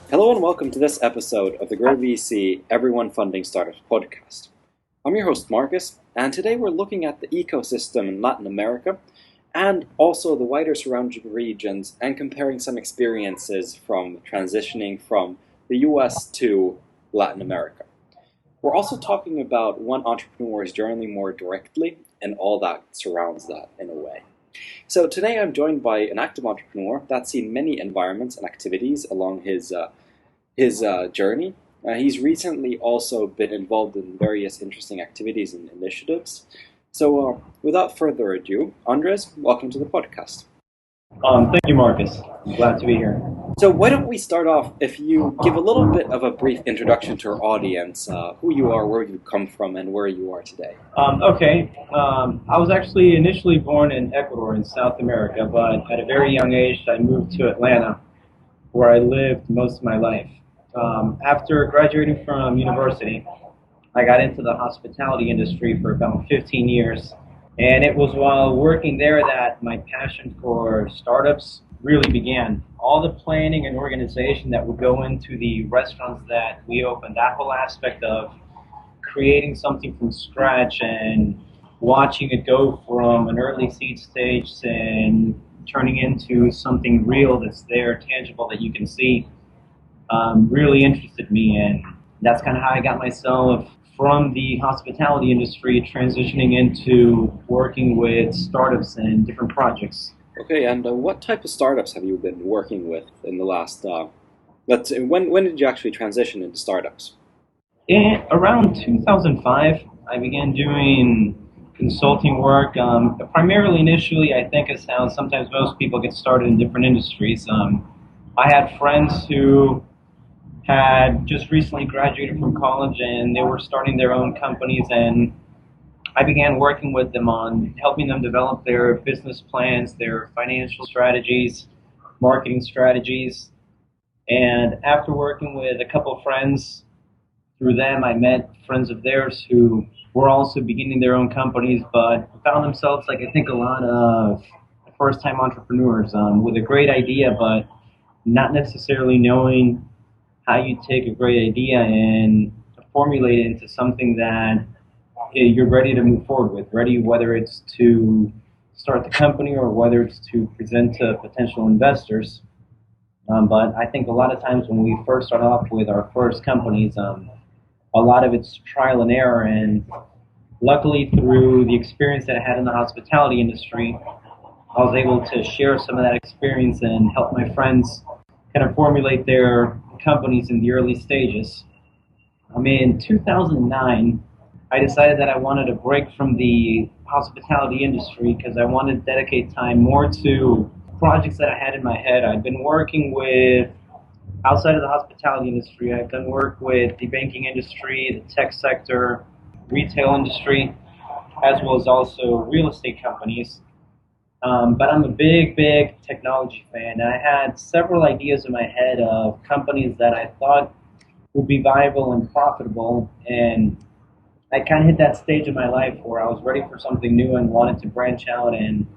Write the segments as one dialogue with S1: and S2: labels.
S1: Hello and welcome to this episode of the GrowVC Everyone Funding Startups podcast. I'm your host Marcus, and today we're looking at the ecosystem in Latin America and also the wider surrounding regions and comparing some experiences from transitioning from the US to Latin America. We're also talking about one entrepreneur's journey more directly and all that surrounds that in a way. So today I'm joined by an active entrepreneur that's seen many environments and activities along his journey. He's recently also been involved in various interesting activities and initiatives. So without further ado, Andres, welcome to the podcast.
S2: Thank you, Marcus. I'm glad to be here.
S1: So why don't we start off if you give a little bit of a brief introduction to our audience, who you are, where you come from, and where you are today.
S2: Okay. I was actually initially born in Ecuador in South America, but at a very young age I moved to Atlanta, where I lived most of my life. After graduating from university, I got into the hospitality industry for about 15 years. And it was while working there that my passion for startups really began. All the planning and organization that would go into the restaurants that we opened, that whole aspect of creating something from scratch and watching it go from an early seed stage and turning into something real that's there, tangible, that you can see, really interested me. And that's kind of how I got myself from the hospitality industry transitioning into working with startups and different projects.
S1: Okay, and what type of startups have you been working with in the last, when did you actually transition into startups?
S2: Around 2005, I began doing consulting work. Primarily initially, I think is how sometimes most people get started in different industries. I had friends who had just recently graduated from college and they were starting their own companies, and I began working with them on helping them develop their business plans, their financial strategies, marketing strategies. And after working with a couple of friends, through them I met friends of theirs who were also beginning their own companies, but found themselves, like I think a lot of first-time entrepreneurs, with a great idea, but not necessarily knowing how you take a great idea and formulate it into something that you're ready to move forward with, ready whether it's to start the company or whether it's to present to potential investors. But I think a lot of times when we first start off with our first companies, a lot of it's trial and error. And luckily, through the experience that I had in the hospitality industry, I was able to share some of that experience and help my friends kind of formulate their companies in the early stages. In 2009, I decided that I wanted to break from the hospitality industry because I wanted to dedicate time more to projects that I had in my head. I'd been working with, outside of the hospitality industry, I've done work with the banking industry, the tech sector, retail industry, as well as also real estate companies. But I'm a big technology fan, and I had several ideas in my head of companies that I thought would be viable and profitable, and I kind of hit that stage in my life where I was ready for something new and wanted to branch out and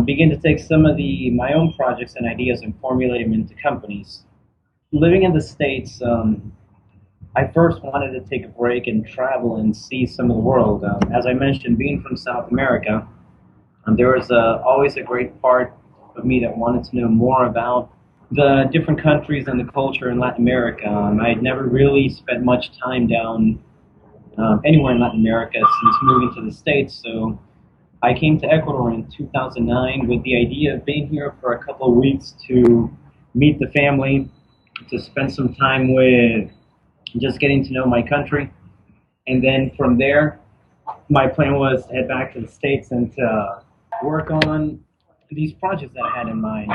S2: begin to take some of my own projects and ideas and formulate them into companies. Living in the States, I first wanted to take a break and travel and see some of the world. As I mentioned, being from South America, there was always a great part of me that wanted to know more about the different countries and the culture in Latin America. I had never really spent much time down anywhere in Latin America since moving to the States, so I came to Ecuador in 2009 with the idea of being here for a couple of weeks to meet the family, to spend some time with just getting to know my country, and then from there, my plan was to head back to the States and to work on these projects that I had in mind.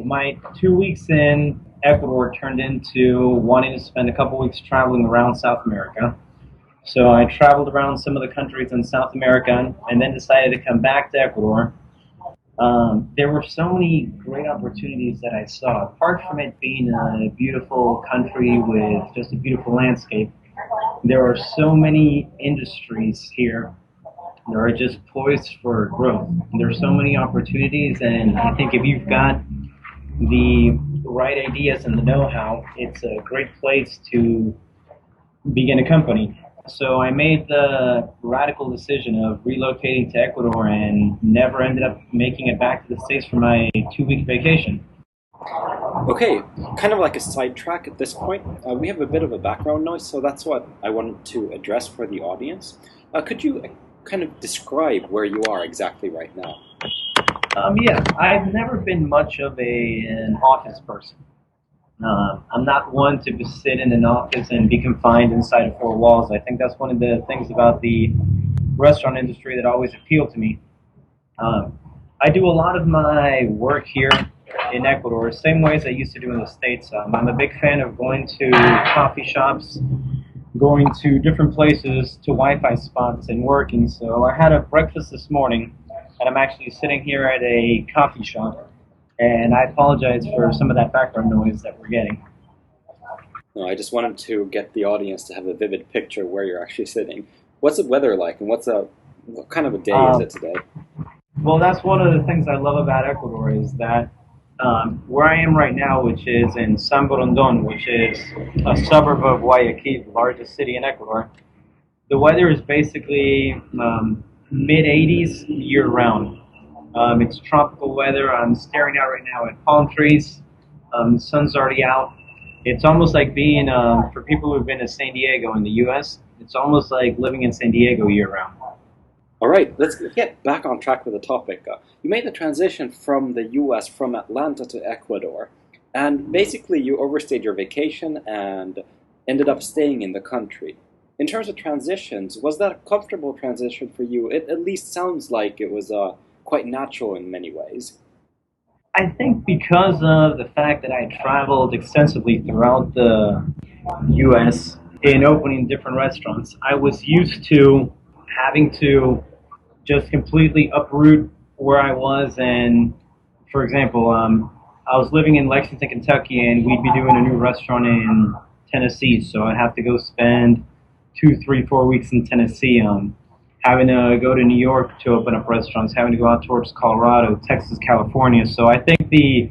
S2: My 2 weeks in Ecuador turned into wanting to spend a couple weeks traveling around South America. So I traveled around some of the countries in South America and then decided to come back to Ecuador. There were so many great opportunities that I saw. Apart from it being a beautiful country with just a beautiful landscape, there are so many industries here that are just poised for growth. There's so many opportunities, and I think if you've got the right ideas and the know-how, it's a great place to begin a company. So I made the radical decision of relocating to Ecuador and never ended up making it back to the States for my 2-week vacation.
S1: Okay, kind of like a sidetrack at this point. We have a bit of a background noise, so that's what I wanted to address for the audience. Could you kind of describe where you are exactly right now?
S2: Yeah, I've never been much of an office person. I'm not one to just sit in an office and be confined inside of four walls. I think that's one of the things about the restaurant industry that always appealed to me. I do a lot of my work here in Ecuador, same ways I used to do in the States. I'm a big fan of going to coffee shops, going to different places, to Wi-Fi spots, and working. So I had a breakfast this morning, and I'm actually sitting here at a coffee shop. And I apologize for some of that background noise that we're getting.
S1: No, I just wanted to get the audience to have a vivid picture where you're actually sitting. What's the weather like, and what kind of a day is it today?
S2: Well, that's one of the things I love about Ecuador is that where I am right now, which is in San Borondon, which is a suburb of Guayaquil, the largest city in Ecuador, the weather is basically mid-80s year-round. It's tropical weather. I'm staring out right now at palm trees. The sun's already out. It's almost like being, for people who've been to San Diego in the U.S., it's almost like living in San Diego year-round.
S1: All right, let's get back on track with the topic. You made the transition from the U.S., from Atlanta to Ecuador, and basically you overstayed your vacation and ended up staying in the country. In terms of transitions, was that a comfortable transition for you? It at least sounds like it was quite natural in many ways.
S2: I think because of the fact that I traveled extensively throughout the U.S. in opening different restaurants, I was used to having to just completely uproot where I was. And for example, I was living in Lexington, Kentucky, and we'd be doing a new restaurant in Tennessee. So I'd have to go spend 2, 3, 4 weeks in Tennessee, having to go to New York to open up restaurants, having to go out towards Colorado, Texas, California. So I think the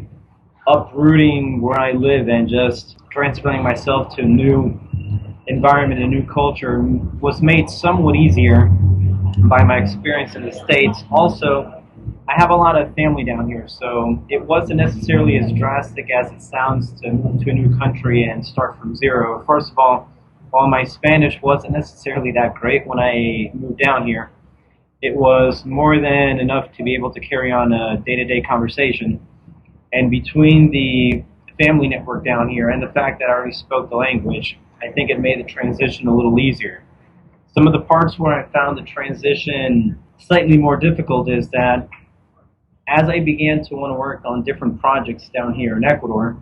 S2: uprooting where I live and just transferring myself to a new environment, a new culture, was made somewhat easier by my experience in the States. Also, I have a lot of family down here, so it wasn't necessarily as drastic as it sounds to move to a new country and start from zero. First of all, while my Spanish wasn't necessarily that great when I moved down here, it was more than enough to be able to carry on a day-to-day conversation. And between the family network down here and the fact that I already spoke the language, I think it made the transition a little easier. Some of the parts where I found the transition slightly more difficult is that as I began to want to work on different projects down here in Ecuador,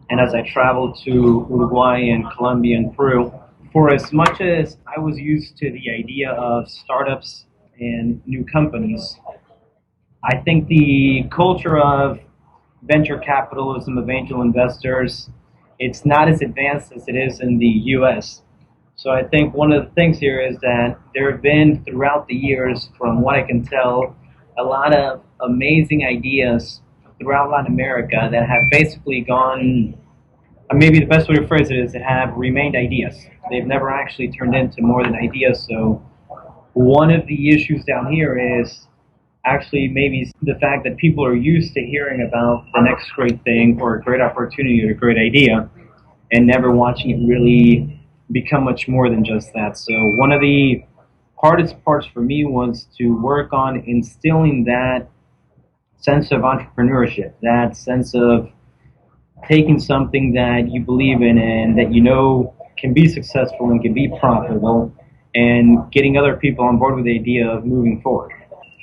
S2: and as I traveled to Uruguay and Colombia and Peru, for as much as I was used to the idea of startups and new companies, I think the culture of venture capitalism, of angel investors, it's not as advanced as it is in the U.S. So I think one of the things here is that there have been, throughout the years, from what I can tell, a lot of amazing ideas throughout Latin America that have basically gone, maybe the best way to phrase it is to have remained ideas. They've never actually turned into more than ideas. So one of the issues down here is actually maybe the fact that people are used to hearing about the next great thing or a great opportunity or a great idea and never watching it really become much more than just that. So one of the hardest parts for me was to work on instilling that sense of entrepreneurship, that sense of taking something that you believe in and that you know can be successful and can be profitable, and getting other people on board with the idea of moving forward.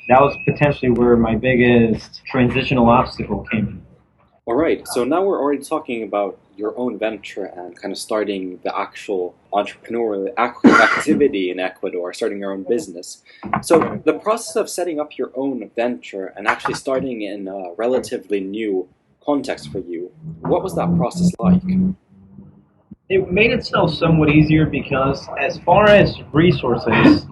S2: That was potentially where my biggest transitional obstacle came in.
S1: All right, so now we're already talking about your own venture and kind of starting the actual entrepreneurial activity in Ecuador, starting your own business. So the process of setting up your own venture and actually starting in a relatively new context for you, what was that process like?
S2: It made itself somewhat easier because as far as resources,